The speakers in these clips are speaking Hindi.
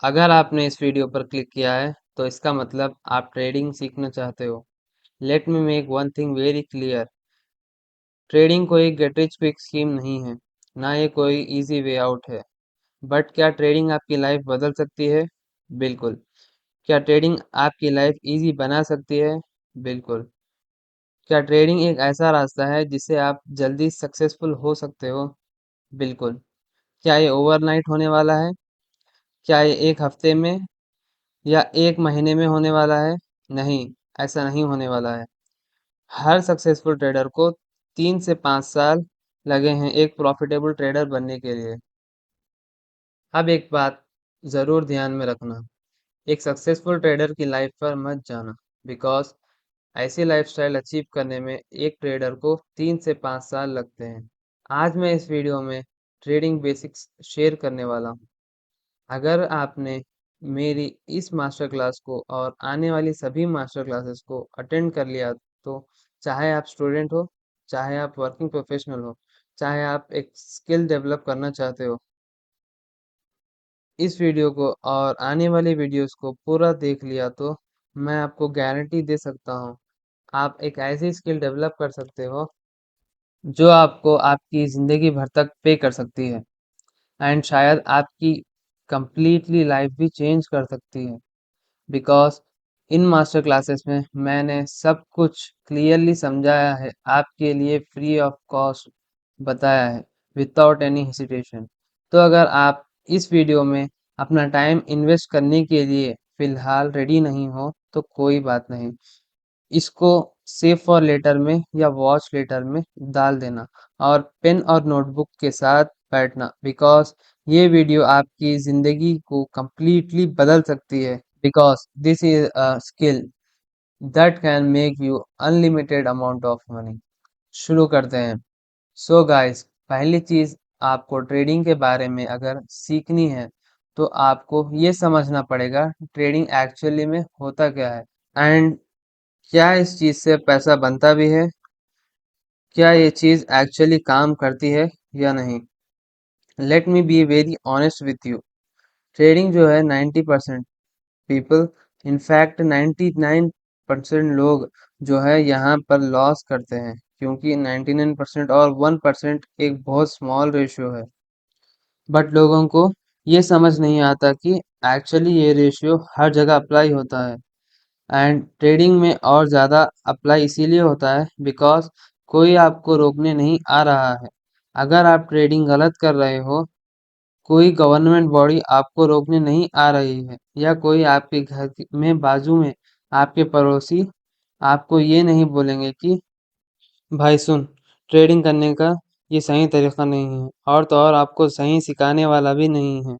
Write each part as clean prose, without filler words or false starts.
अगर आपने इस वीडियो पर क्लिक किया है तो इसका मतलब आप ट्रेडिंग सीखना चाहते हो। Let me make one thing very clear. Trading कोई गेट रिच क्विक स्कीम नहीं है, ना ये कोई इजी वे आउट है। बट क्या ट्रेडिंग आपकी लाइफ बदल सकती है? बिल्कुल। क्या ट्रेडिंग आपकी लाइफ इजी बना सकती है? बिल्कुल। क्या ट्रेडिंग एक ऐसा रास्ता है जिससे आप जल्दी सक्सेसफुल हो सकते हो? बिल्कुल। क्या ये ओवरनाइट होने वाला है? क्या ये एक हफ्ते में या एक महीने में होने वाला है? नहीं, ऐसा नहीं होने वाला है। हर सक्सेसफुल ट्रेडर को 3 से 5 साल लगे हैं एक प्रॉफिटेबल ट्रेडर बनने के लिए। अब एक बात जरूर ध्यान में रखना, एक सक्सेसफुल ट्रेडर की लाइफ पर मत जाना, बिकॉज ऐसी लाइफस्टाइल अचीव करने में एक ट्रेडर को 3 से 5 साल लगते हैं। आज मैं इस वीडियो में ट्रेडिंग बेसिक्स शेयर करने वाला हूँ। अगर आपने मेरी इस मास्टर क्लास को और आने वाली सभी मास्टर क्लासेस को अटेंड कर लिया, तो चाहे आप स्टूडेंट हो, चाहे आप वर्किंग प्रोफेशनल हो, चाहे आप एक स्किल डेवलप करना चाहते हो, इस वीडियो को और आने वाली वीडियोस को पूरा देख लिया तो मैं आपको गारंटी दे सकता हूँ, आप एक ऐसी स्किल डेवलप कर सकते हो जो आपको आपकी ज़िंदगी भर तक पे कर सकती है, एंड शायद आपकी कंप्लीटली लाइफ भी चेंज कर सकती है। बिकॉज इन मास्टर क्लासेस में मैंने सब कुछ क्लियरली समझाया है, आपके लिए फ्री ऑफ कॉस्ट बताया है, विदाउट एनी हेसिटेशन। तो अगर आप इस वीडियो में अपना टाइम इन्वेस्ट करने के लिए फिलहाल रेडी नहीं हो तो कोई बात नहीं, इसको सेव फॉर लेटर में या वॉच लेटर में डाल देना और पेन और नोटबुक के साथ बैठना, बिकॉज ये वीडियो आपकी ज़िंदगी को completely बदल सकती है, because this is a skill that can make you unlimited amount of money। शुरू करते हैं। सो गाइस, पहली चीज, आपको ट्रेडिंग के बारे में अगर सीखनी है तो आपको ये समझना पड़ेगा ट्रेडिंग एक्चुअली में होता क्या है, एंड क्या इस चीज से पैसा बनता भी है, क्या ये चीज एक्चुअली काम करती है या नहीं। Let me be very honest with you. Trading जो है 90% पीपल, इनफैक्ट 99% लोग जो है यहाँ पर लॉस करते हैं, क्योंकि 99% और 1% एक बहुत स्मॉल रेशियो है। बट लोगों को ये समझ नहीं आता कि एक्चुअली ये रेशियो हर जगह अप्लाई होता है, एंड ट्रेडिंग में और ज़्यादा अप्लाई इसीलिए होता है बिकॉज कोई आपको रोकने नहीं आ रहा है। अगर आप ट्रेडिंग गलत कर रहे हो, कोई गवर्नमेंट बॉडी आपको रोकने नहीं आ रही है, या कोई आपके घर में बाजू में आपके पड़ोसी आपको ये नहीं बोलेंगे कि भाई सुन, ट्रेडिंग करने का ये सही तरीका नहीं है, और तो और आपको सही सिखाने वाला भी नहीं है।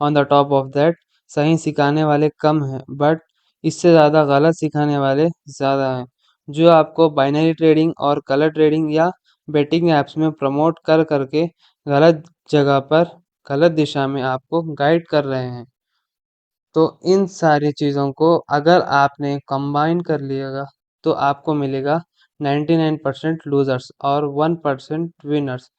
On the top of that, सही सिखाने वाले कम हैं, बट इससे ज़्यादा गलत सिखाने वाले ज़्यादा हैं, जो आपको बाइनरी ट्रेडिंग और कलर ट्रेडिंग या बेटिंग ऐप्स में प्रमोट कर करके गलत जगह पर, गलत दिशा में आपको गाइड कर रहे हैं। तो इन सारी चीज़ों को अगर आपने कंबाइन कर लिएगा तो आपको मिलेगा 99% लूजर्स और 1% विनर्स।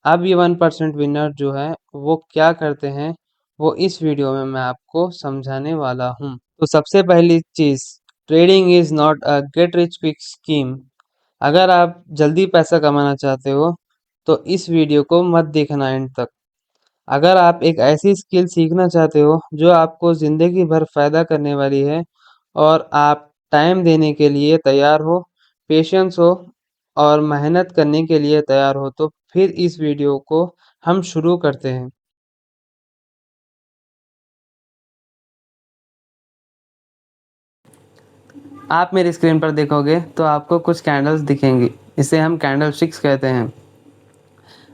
अब ये 1% विनर जो है वो क्या करते हैं, वो इस वीडियो में मैं आपको समझाने वाला हूँ। तो सबसे पहली चीज़, trading is not a get rich quick scheme. अगर आप जल्दी पैसा कमाना चाहते हो तो इस वीडियो को मत देखना एंड तक। अगर आप एक ऐसी स्किल सीखना चाहते हो जो आपको ज़िंदगी भर फ़ायदा करने वाली है, और आप टाइम देने के लिए तैयार हो, पेशेंस हो और मेहनत करने के लिए तैयार हो, तो फिर इस वीडियो को हम शुरू करते हैं। आप मेरी स्क्रीन पर देखोगे तो आपको कुछ कैंडल्स दिखेंगी, इसे हम कैंडल स्टिक्स कहते हैं।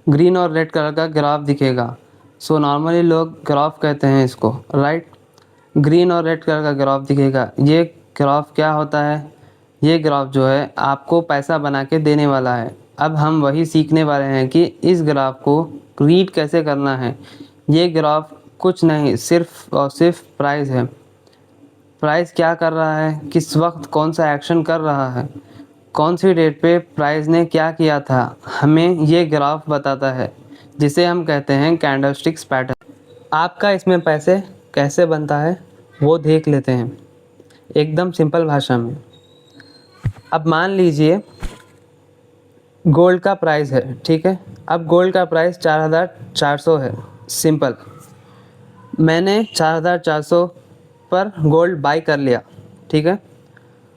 ग्रीन और रेड कलर का ग्राफ दिखेगा, सो नॉर्मली लोग ग्राफ कहते हैं इसको, राइट। ग्रीन और रेड कलर का ग्राफ दिखेगा, ये ग्राफ क्या होता है? ये ग्राफ जो है आपको पैसा बना के देने वाला है। अब हम वही सीखने वाले हैं कि इस ग्राफ को रीड कैसे करना है। ये ग्राफ कुछ नहीं, सिर्फ और सिर्फ प्राइस है। प्राइस क्या कर रहा है, किस वक्त कौन सा एक्शन कर रहा है, कौन सी डेट पे प्राइस ने क्या किया था, हमें ये ग्राफ बताता है, जिसे हम कहते हैं कैंडलस्टिक्स पैटर्न। आपका इसमें पैसे कैसे बनता है वो देख लेते हैं, एकदम सिंपल भाषा में। अब मान लीजिए गोल्ड का प्राइस है, ठीक है। अब गोल्ड का प्राइस 4400 है। सिंपल, मैंने 4400 पर गोल्ड बाई कर लिया, ठीक है।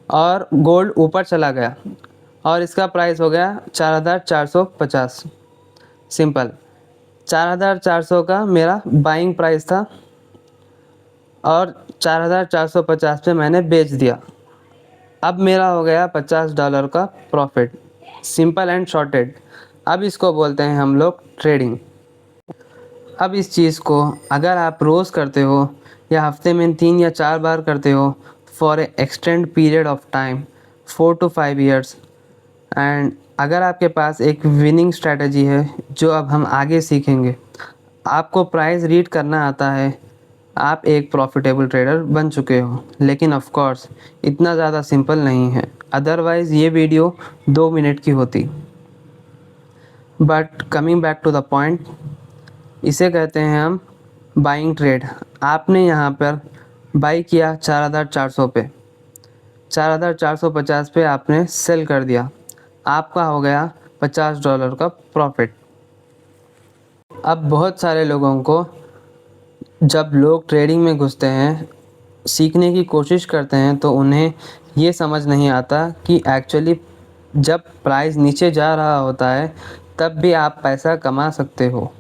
और गोल्ड ऊपर चला गया और इसका प्राइस हो गया 4450। सिंपल, 4400 का मेरा बाइंग प्राइस था और 4450 पे मैंने बेच दिया। अब मेरा हो गया $50 का प्रॉफिट। Simple and shorted. अब इसको बोलते हैं हम लोग ट्रेडिंग। अब इस चीज़ को अगर आप रोज़ करते हो या हफ्ते में 3 या 4 बार करते हो for a extend period of time 4 to 5 years, and अगर आपके पास एक विनिंग स्ट्रैटेजी है जो अब हम आगे सीखेंगे, आपको प्राइस रीड करना आता है, आप एक प्रॉफिटेबल ट्रेडर बन चुके हो। लेकिन ऑफ कोर्स इतना ज़्यादा सिंपल नहीं है, अदरवाइज़ ये वीडियो 2 मिनट की होती। But coming back to the point, इसे कहते हैं हम बाइंग ट्रेड। आपने यहाँ पर बाई किया 4400 पे, 4450 पे आपने सेल कर दिया, आपका हो गया $50 का प्रॉफिट। अब बहुत सारे लोगों को, जब लोग ट्रेडिंग में घुसते हैं, सीखने की कोशिश करते हैं, तो उन्हें ये समझ नहीं आता कि एक्चुअली जब प्राइस नीचे जा रहा होता है तब भी आप पैसा कमा सकते हो।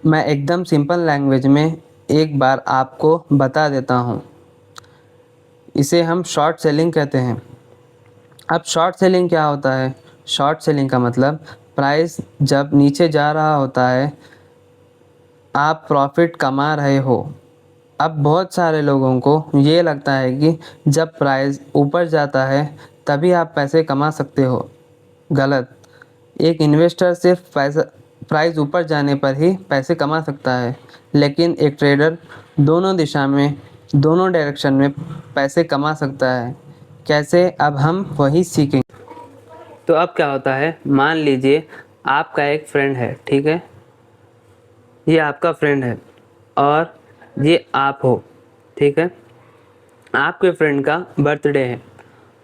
मैं एकदम सिंपल लैंग्वेज में एक बार आपको बता देता हूँ। इसे हम शॉर्ट सेलिंग कहते हैं। अब शॉर्ट सेलिंग क्या होता है? शॉर्ट सेलिंग का मतलब प्राइस जब नीचे जा रहा होता है, आप प्रॉफिट कमा रहे हो। अब बहुत सारे लोगों को ये लगता है कि जब प्राइस ऊपर जाता है तभी आप पैसे कमा सकते हो। गलत। एक इन्वेस्टर सिर्फ प्राइस ऊपर जाने पर ही पैसे कमा सकता है, लेकिन एक ट्रेडर दोनों दिशा में, दोनों डायरेक्शन में पैसे कमा सकता है। कैसे? अब हम वही सीखेंगे। तो अब क्या होता है, मान लीजिए आपका एक फ्रेंड है, ठीक है। ये आपका फ्रेंड है और ये आप हो, ठीक है। आपके फ्रेंड का बर्थडे है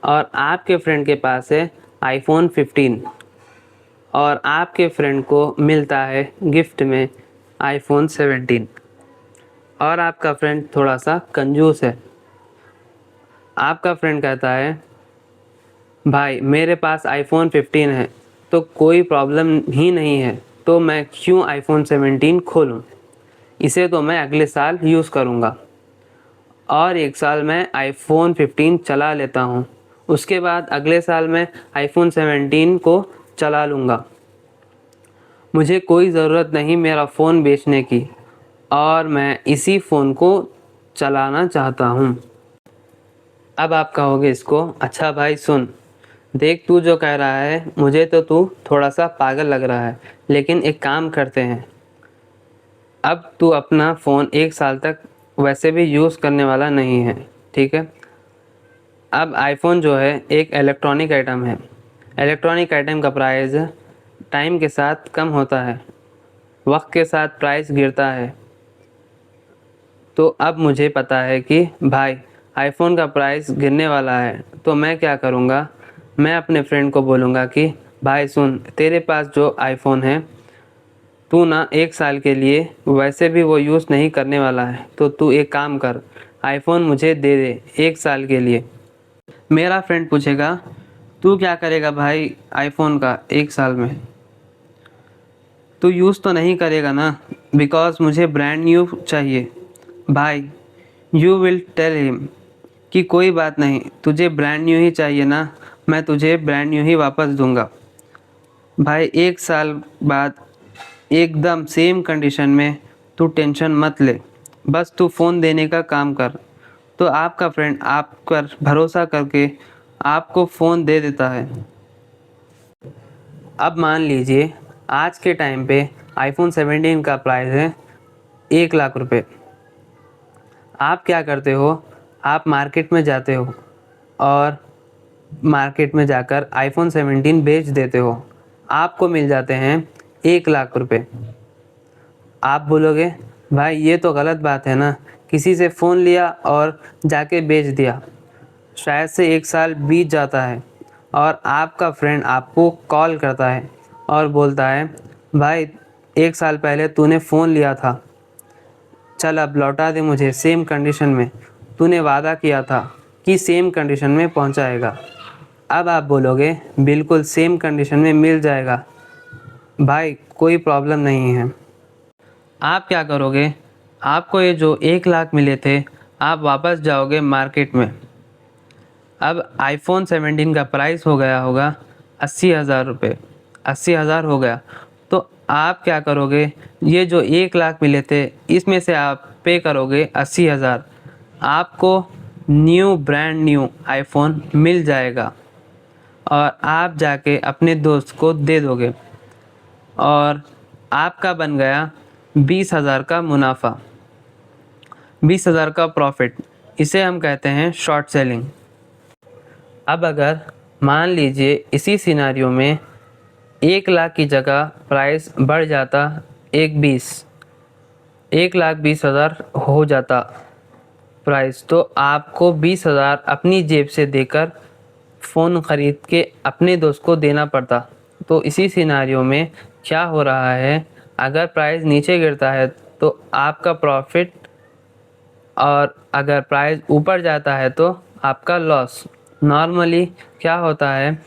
और आपके फ्रेंड के पास है आईफोन 15 और आपके फ्रेंड को मिलता है गिफ्ट में आईफोन 17। और आपका फ्रेंड थोड़ा सा कंजूस है। आपका फ्रेंड कहता है, भाई मेरे पास आईफोन 15 है तो कोई प्रॉब्लम ही नहीं है, तो मैं क्यों आईफोन 17 खोलूं? इसे तो मैं अगले साल यूज़ करूंगा और एक साल मैं आईफोन 15 चला लेता हूं, उसके बाद अगले साल मैं आईफोन 17 को चला लूँगा। मुझे कोई ज़रूरत नहीं मेरा फ़ोन बेचने की और मैं इसी फ़ोन को चलाना चाहता हूँ। अब आप कहोगे इसको, अच्छा भाई सुन, देख तू जो कह रहा है मुझे तो तू थोड़ा सा पागल लग रहा है, लेकिन एक काम करते हैं। अब तू अपना फ़ोन 1 साल तक वैसे भी यूज़ करने वाला नहीं है, ठीक है। अब आईफोन जो है एक इलेक्ट्रॉनिक आइटम है। इलेक्ट्रॉनिक आइटम का प्राइस टाइम के साथ कम होता है, वक्त के साथ प्राइस गिरता है। तो अब मुझे पता है कि भाई आईफोन का प्राइस गिरने वाला है, तो मैं क्या करूँगा, मैं अपने फ्रेंड को बोलूँगा कि भाई सुन, तेरे पास जो आईफोन है, तू ना 1 साल के लिए वैसे भी वो यूज़ नहीं करने वाला है, तो तू एक काम कर, आईफोन मुझे दे दे 1 साल के लिए। मेरा फ्रेंड पूछेगा, तू क्या करेगा भाई आईफोन का 1 साल में? तू यूज़ तो नहीं करेगा ना, बिकॉज़ मुझे ब्रांड न्यू चाहिए। भाई यू विल टेल हिम कि कोई बात नहीं, तुझे ब्रांड न्यू ही चाहिए ना, मैं तुझे ब्रांड न्यू ही वापस दूंगा। भाई 1 साल बाद एकदम सेम कंडीशन में, तू टेंशन मत ले, बस तू फ़ोन देने का काम कर। तो आपका फ्रेंड आप पर भरोसा करके आपको फ़ोन दे देता है। अब मान लीजिए आज के टाइम पे आईफोन 17 का प्राइस है 1 लाख रुपए। आप क्या करते हो, आप मार्केट में जाते हो और मार्केट में जाकर आईफोन 17 बेच देते हो, आपको मिल जाते हैं 1 लाख रुपए। आप बोलोगे भाई ये तो गलत बात है ना, किसी से फ़ोन लिया और जाके बेच दिया। शायद से 1 साल बीत जाता है और आपका फ्रेंड आपको कॉल करता है और बोलता है, भाई 1 साल पहले तूने फ़ोन लिया था, चल अब लौटा दे मुझे सेम कंडीशन में। तूने वादा किया था कि सेम कंडीशन में पहुंचाएगा। अब आप बोलोगे बिल्कुल सेम कंडीशन में मिल जाएगा। भाई कोई प्रॉब्लम नहीं है। आप क्या करोगे? आपको ये जो 1 लाख मिले थे, आप वापस जाओगे मार्केट में। अब आईफोन 17 का प्राइस हो गया होगा 80,000 रुपये। 80,000 हो गया, तो आप क्या करोगे? ये जो 1 लाख मिले थे, इसमें से आप पे करोगे 80,000। आपको न्यू ब्रांड न्यू आईफोन मिल जाएगा और आप जाके अपने दोस्त को दे दोगे और आपका बन गया 20,000 का मुनाफा, 20,000 का प्रॉफिट। इसे हम कहते हैं शॉर्ट सेलिंग। अब अगर मान लीजिए इसी सिनारियो में 1 लाख की जगह प्राइस बढ़ जाता, 1,20,000 हो जाता प्राइस, तो आपको 20,000 अपनी जेब से देकर फ़ोन ख़रीद के अपने दोस्त को देना पड़ता। तो इसी सिनारियो में क्या हो रहा है, अगर प्राइस नीचे गिरता है तो आपका प्रॉफिट, और अगर प्राइस ऊपर जाता है तो आपका लॉस। नॉर्मली क्या होता है,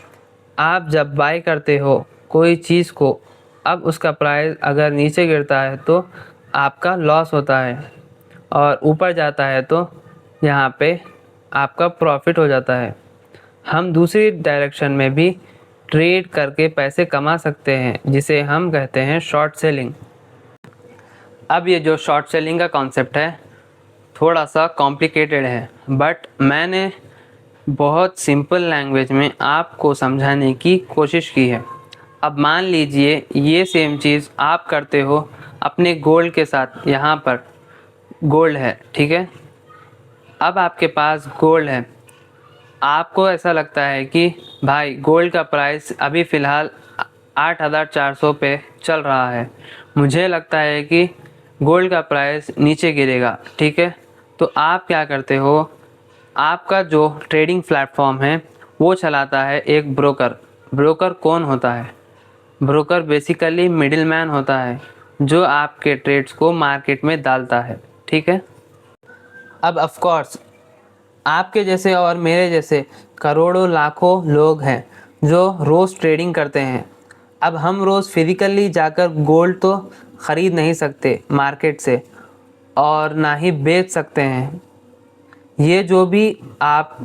आप जब बाय करते हो कोई चीज़ को, अब उसका प्राइस अगर नीचे गिरता है तो आपका लॉस होता है और ऊपर जाता है तो यहाँ पे आपका प्रॉफिट हो जाता है। हम दूसरी डायरेक्शन में भी ट्रेड करके पैसे कमा सकते हैं, जिसे हम कहते हैं शॉर्ट सेलिंग। अब ये जो शॉर्ट सेलिंग का कॉन्सेप्ट है थोड़ा सा कॉम्प्लिकेटेड है, बट मैंने बहुत सिंपल लैंग्वेज में आपको समझाने की कोशिश की है। अब मान लीजिए ये सेम चीज़ आप करते हो अपने गोल्ड के साथ। यहाँ पर गोल्ड है, ठीक है। अब आपके पास गोल्ड है, आपको ऐसा लगता है कि भाई गोल्ड का प्राइस अभी फ़िलहाल 8,400 पे चल रहा है, मुझे लगता है कि गोल्ड का प्राइस नीचे गिरेगा, ठीक है। तो आप क्या करते हो, आपका जो ट्रेडिंग प्लेटफॉर्म है वो चलाता है एक ब्रोकर। ब्रोकर कौन होता है? ब्रोकर बेसिकली मिडिल मैन होता है जो आपके ट्रेड्स को मार्केट में डालता है, ठीक है। अब ऑफ कोर्स आपके जैसे और मेरे जैसे करोड़ों लाखों लोग हैं जो रोज़ ट्रेडिंग करते हैं। अब हम रोज़ फिज़िकली जाकर गोल्ड तो ख़रीद नहीं सकते मार्केट से और ना ही बेच सकते हैं। ये जो भी आप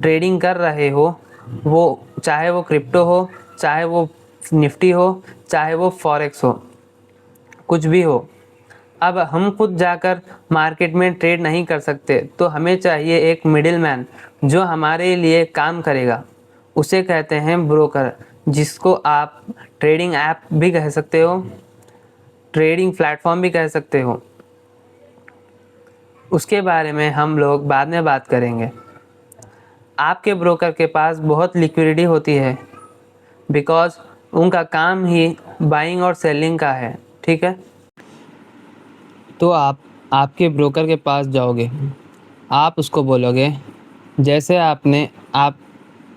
ट्रेडिंग कर रहे हो, वो चाहे वो क्रिप्टो हो, चाहे वो निफ्टी हो, चाहे वो फॉरेक्स हो, कुछ भी हो, अब हम खुद जाकर मार्केट में ट्रेड नहीं कर सकते, तो हमें चाहिए एक मिडिलमैन जो हमारे लिए काम करेगा। उसे कहते हैं ब्रोकर, जिसको आप ट्रेडिंग ऐप भी कह सकते हो, ट्रेडिंग प्लेटफॉर्म भी कह सकते हो। उसके बारे में हम लोग बाद में बात करेंगे। आपके ब्रोकर के पास बहुत लिक्विडिटी होती है, बिकॉज़ उनका काम ही बाइंग और सेलिंग का है, ठीक है। तो आप आपके ब्रोकर के पास जाओगे, आप उसको बोलोगे, जैसे आप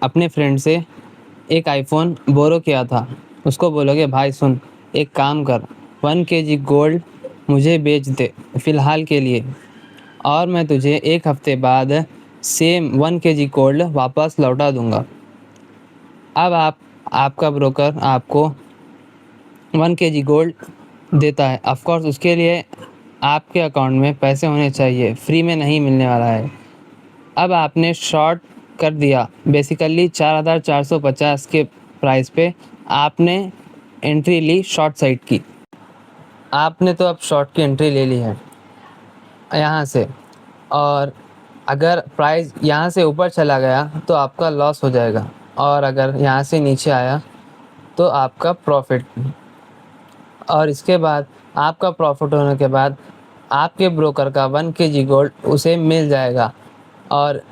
अपने फ्रेंड से एक आईफोन बोरो किया था, उसको बोलोगे भाई सुन, एक काम कर, 1 kg गोल्ड मुझे बेच दे फ़िलहाल के लिए, और मैं तुझे 1 हफ्ते बाद सेम 1 kg गोल्ड वापस लौटा दूंगा। अब आपका ब्रोकर आपको 1 kg गोल्ड देता है। ऑफ कोर्स उसके लिए आपके अकाउंट में पैसे होने चाहिए, फ्री में नहीं मिलने वाला है। अब आपने शॉर्ट कर दिया, बेसिकली 4,450 के प्राइस पे आपने एंट्री ली, शॉर्ट साइड की। आपने तो अब शॉर्ट की एंट्री ले ली है यहाँ से, और अगर प्राइस यहाँ से ऊपर चला गया तो आपका लॉस हो जाएगा, और अगर यहाँ से नीचे आया तो आपका प्रॉफिट। और इसके बाद आपका प्रॉफिट होने के बाद आपके ब्रोकर का 1 kg गोल्ड उसे मिल जाएगा, और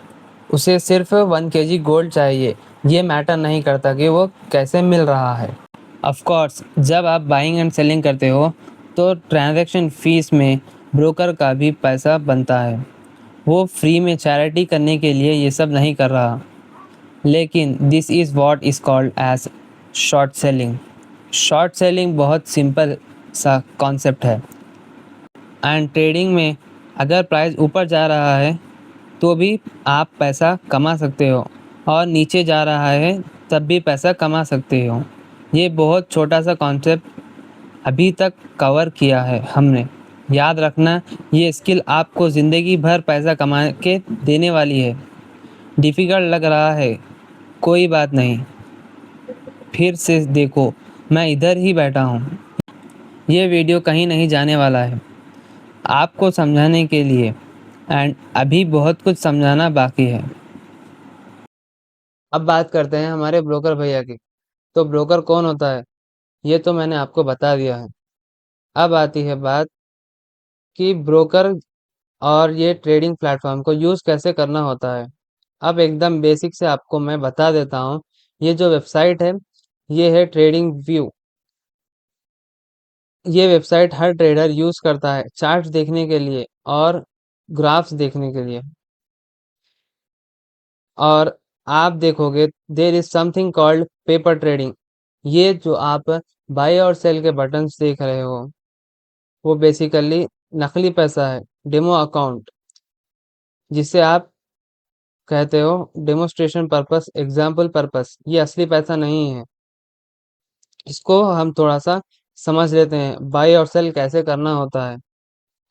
उसे सिर्फ 1 kg गोल्ड चाहिए। ये मैटर नहीं करता कि वो कैसे मिल रहा है। ऑफ कोर्स जब आप बाइंग एंड सेलिंग करते हो तो ट्रांजैक्शन फ़ीस में ब्रोकर का भी पैसा बनता है। वो फ्री में चैरिटी करने के लिए ये सब नहीं कर रहा। लेकिन this is what is called as short selling. Short selling बहुत सिंपल सा कॉन्सेप्ट है। एंड ट्रेडिंग में अगर प्राइस ऊपर जा रहा है तो भी आप पैसा कमा सकते हो, और नीचे जा रहा है तब भी पैसा कमा सकते हो। ये बहुत छोटा सा कॉन्सेप्ट अभी तक कवर किया है हमने। याद रखना, ये स्किल आपको ज़िंदगी भर पैसा कमा के देने वाली है। डिफ़िकल्ट लग रहा है? कोई बात नहीं, फिर से देखो, मैं इधर ही बैठा हूँ। ये वीडियो कहीं नहीं जाने वाला है आपको समझाने के लिए, एंड अभी बहुत कुछ समझाना बाकी है। अब बात करते हैं हमारे ब्रोकर भैया की। तो ब्रोकर कौन होता है, ये तो मैंने आपको बता दिया है। अब आती है बात कि ब्रोकर और ये ट्रेडिंग प्लेटफॉर्म को यूज़ कैसे करना होता है। अब एकदम बेसिक से आपको मैं बता देता हूँ। ये जो वेबसाइट है, ये है ट्रेडिंग व्यू। ये वेबसाइट हर ट्रेडर यूज़ करता है चार्ट्स देखने के लिए और ग्राफ्स देखने के लिए। और आप देखोगे there is something called paper trading. ये जो आप बाय और सेल के बटन्स देख रहे हो, वो बेसिकली नकली पैसा है, डेमो अकाउंट, जिसे आप कहते हो डेमोस्ट्रेशन पर्पस, एग्जाम्पल पर्पस। ये असली पैसा नहीं है। इसको हम थोड़ा सा समझ लेते हैं बाय और सेल कैसे करना होता है।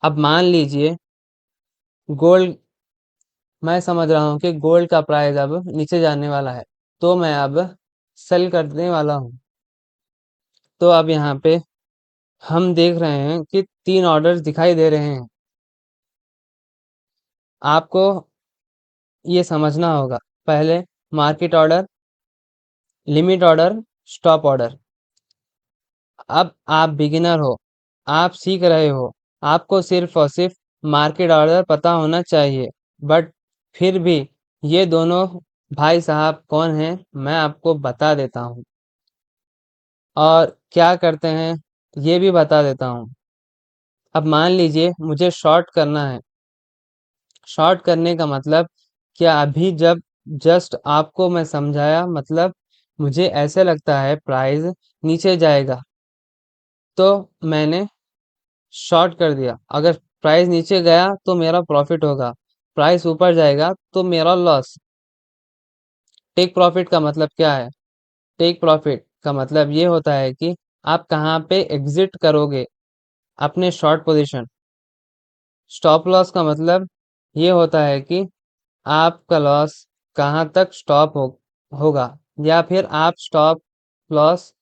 अब मान लीजिए गोल्ड, मैं समझ रहा हूँ कि गोल्ड का प्राइस अब नीचे जाने वाला है, तो मैं अब सेल करने वाला हूँ। तो अब यहाँ पे हम देख रहे हैं कि 3 ऑर्डर्स दिखाई दे रहे हैं। आपको ये समझना होगा। पहले market order, limit order, stop order. अब आप बिगिनर हो, आप सीख रहे हो, आपको सिर्फ और सिर्फ मार्केट ऑर्डर पता होना चाहिए। बट फिर भी ये दोनों भाई साहब कौन हैं, मैं आपको बता देता हूँ। और क्या करते हैं ये भी बता देता हूँ। अब मान लीजिए मुझे शॉर्ट करना है। शॉर्ट करने का मतलब क्या, अभी जब जस्ट आपको मैं समझाया, मतलब मुझे ऐसे लगता है प्राइस नीचे जाएगा, तो मैंने शॉर्ट कर दिया। अगर प्राइस नीचे गया तो मेरा प्रॉफिट होगा, प्राइस ऊपर जाएगा तो मेरा लॉस। टेक प्रॉफिट का मतलब क्या है? टेक प्रॉफिट का मतलब ये होता है कि आप कहाँ पे एग्जिट करोगे अपने शॉर्ट पोजीशन। स्टॉप लॉस का मतलब ये होता है कि आपका लॉस कहाँ तक स्टॉप होगा, या फिर आप स्टॉप लॉस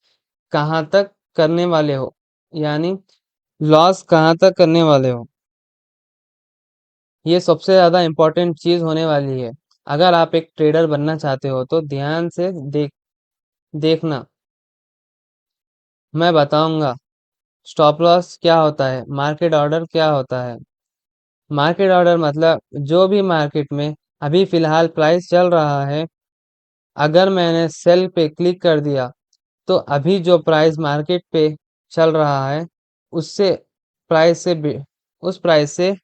कहाँ तक करने वाले हो, यानी लॉस कहाँ तक करने वाले हो। ये सबसे ज़्यादा इम्पोर्टेंट चीज़ होने वाली है। अगर आप एक ट्रेडर बनना चाहते हो तो ध्यान से देखना, मैं बताऊंगा। स्टॉप लॉस क्या होता है, मार्केट ऑर्डर क्या होता है। मार्केट ऑर्डर मतलब जो भी मार्केट में अभी फिलहाल प्राइस चल रहा है, अगर मैंने सेल पे क्लिक कर दिया तो अभी जो प्राइस मार्केट पे चल रहा है, उससे प्राइस से उस प्राइस से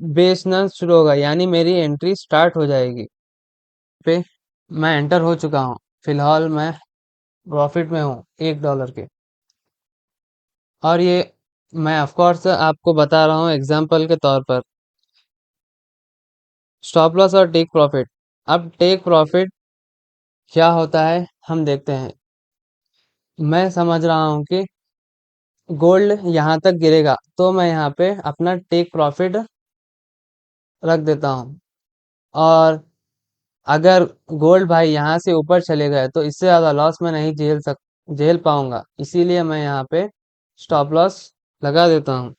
बेचना शुरू होगा, यानी मेरी एंट्री स्टार्ट हो जाएगी। पे मैं एंटर हो चुका हूँ। फिलहाल मैं प्रॉफिट में हूँ $1 के। और ये मैं ऑफ कोर्स आपको बता रहा हूँ एग्जांपल के तौर पर। स्टॉप लॉस और टेक प्रॉफिट। अब टेक प्रॉफिट क्या होता है हम देखते हैं। मैं समझ रहा हूँ कि गोल्ड यहाँ तक गिरेगा, तो मैं यहाँ पे अपना टेक प्रॉफिट रख देता हूँ। और अगर गोल्ड भाई यहाँ से ऊपर चले गए तो इससे ज़्यादा लॉस मैं नहीं झेल पाऊंगा, इसीलिए मैं यहाँ पे स्टॉप लॉस लगा देता हूँ।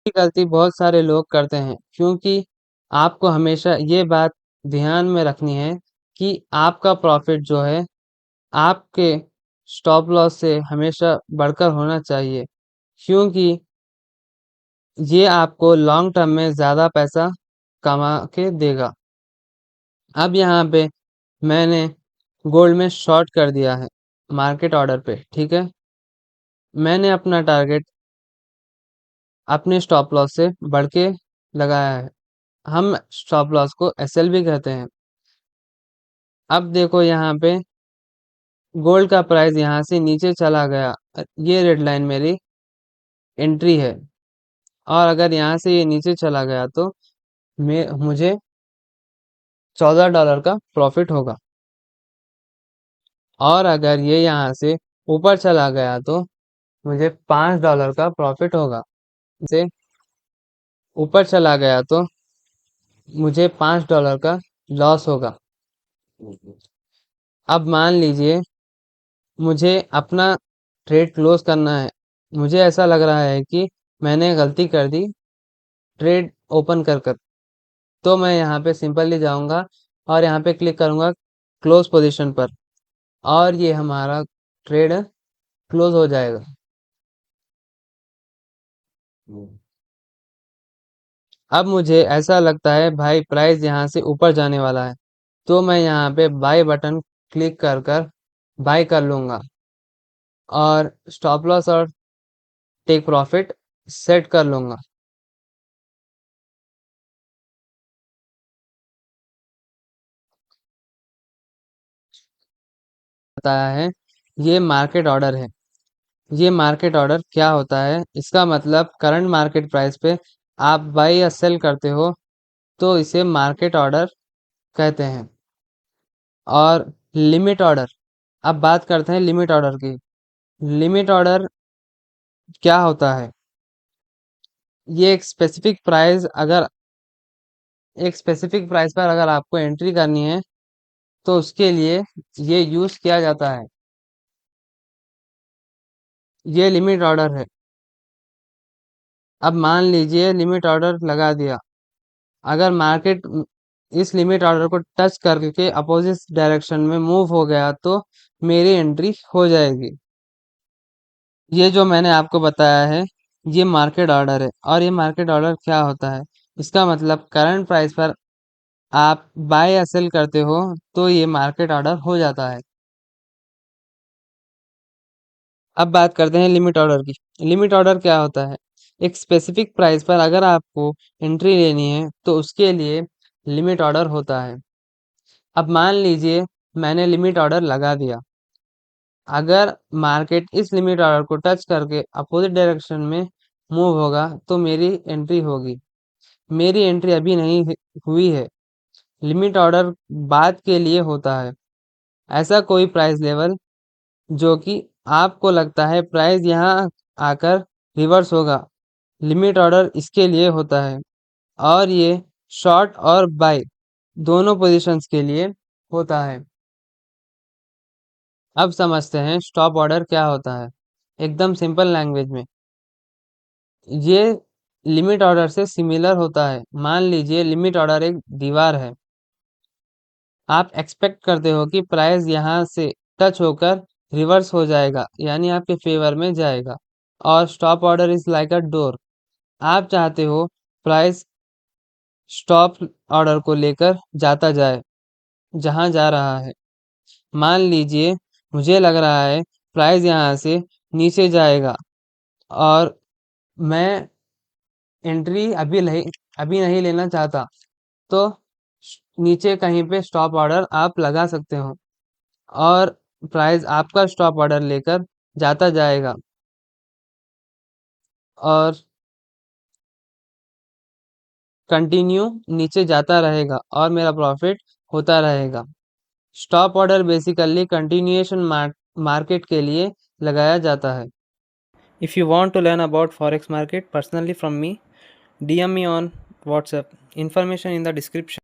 ये गलती बहुत सारे लोग करते हैं, क्योंकि आपको हमेशा ये बात ध्यान में रखनी है कि आपका प्रॉफिट जो है आपके स्टॉप लॉस से हमेशा बढ़कर होना चाहिए, क्योंकि ये आपको लॉन्ग टर्म में ज़्यादा पैसा कमा के देगा। अब यहाँ पे मैंने गोल्ड में शॉर्ट कर दिया है मार्केट ऑर्डर पे, ठीक है। मैंने अपना टारगेट अपने स्टॉप लॉस से बढ़ के लगाया है। हम स्टॉप लॉस को एसएल भी कहते हैं। अब देखो यहाँ पे गोल्ड का प्राइस यहाँ से नीचे चला गया। ये रेड लाइन मेरी एंट्री है, और अगर यहाँ से ये नीचे चला गया तो मुझे $14 का प्रॉफिट होगा। और अगर ये यहाँ से ऊपर चला गया तो मुझे $5 का प्रॉफिट होगा। से ऊपर चला गया तो मुझे $5 का लॉस होगा। अब मान लीजिए मुझे अपना ट्रेड क्लोज करना है। मुझे ऐसा लग रहा है कि मैंने गलती कर दी ट्रेड ओपन कर कर। तो मैं यहाँ पे सिंपली जाऊंगा और यहाँ पे क्लिक करूंगा क्लोज पोजीशन पर, और ये हमारा ट्रेड क्लोज हो जाएगा। अब मुझे ऐसा लगता है भाई प्राइस यहाँ से ऊपर जाने वाला है, तो मैं यहाँ पे बाय बटन क्लिक कर कर बाय कर लूंगा और स्टॉप लॉस और टेक प्रॉफिट सेट कर लूंगा। बताया है ये मार्केट ऑर्डर है। ये मार्केट ऑर्डर क्या होता है, इसका मतलब करंट मार्केट प्राइस पे आप बाई या सेल करते हो तो इसे मार्केट ऑर्डर कहते हैं। और लिमिट ऑर्डर, अब बात करते हैं लिमिट ऑर्डर की। लिमिट ऑर्डर क्या होता है, ये एक स्पेसिफिक प्राइस पर अगर आपको एंट्री करनी है तो उसके लिए ये यूज किया जाता है। ये लिमिट ऑर्डर है। अब मान लीजिए लिमिट ऑर्डर लगा दिया, अगर मार्केट इस लिमिट ऑर्डर को टच करके अपोजिट डायरेक्शन में मूव हो गया तो मेरी एंट्री हो जाएगी। ये जो मैंने आपको बताया है ये मार्केट ऑर्डर है। और ये मार्केट ऑर्डर क्या होता है, इसका मतलब करंट प्राइस पर आप बाय या सेल करते हो तो ये मार्केट ऑर्डर हो जाता है। अब बात करते हैं लिमिट ऑर्डर की। लिमिट ऑर्डर क्या होता है, एक स्पेसिफिक प्राइस पर अगर आपको एंट्री लेनी है तो उसके लिए लिमिट ऑर्डर होता है। अब मान लीजिए मैंने लिमिट ऑर्डर लगा दिया, अगर मार्केट इस लिमिट ऑर्डर को टच करके अपोजिट डायरेक्शन में मूव होगा तो मेरी एंट्री होगी। मेरी एंट्री अभी नहीं हुई है। लिमिट ऑर्डर बाद के लिए होता है। ऐसा कोई प्राइस लेवल जो कि आपको लगता है प्राइस यहाँ आकर रिवर्स होगा, लिमिट ऑर्डर इसके लिए होता है। और ये शॉर्ट और बाय दोनों पोजीशंस के लिए होता है। अब समझते हैं स्टॉप ऑर्डर क्या होता है एकदम सिंपल लैंग्वेज में। ये लिमिट ऑर्डर से सिमिलर होता है। मान लीजिए लिमिट ऑर्डर एक दीवार है। आप एक्सपेक्ट करते हो कि प्राइस यहाँ से टच होकर रिवर्स हो जाएगा, यानी आपके फेवर में जाएगा। और stop order is like a door. आप चाहते हो प्राइस स्टॉप ऑर्डर को लेकर जाता जाए जहां जा रहा है। मान लीजिए मुझे लग रहा है प्राइस यहाँ से नीचे जाएगा, और मैं एंट्री अभी नहीं लेना चाहता, तो नीचे कहीं पे स्टॉप ऑर्डर आप लगा सकते हो और प्राइस आपका स्टॉप ऑर्डर लेकर जाता जाएगा और कंटिन्यू नीचे जाता रहेगा और मेरा प्रॉफिट होता रहेगा। Stop order basically continuation market के लिए लगाया जाता है। If you want to learn about forex market personally from me, DM me on WhatsApp. Information in the description.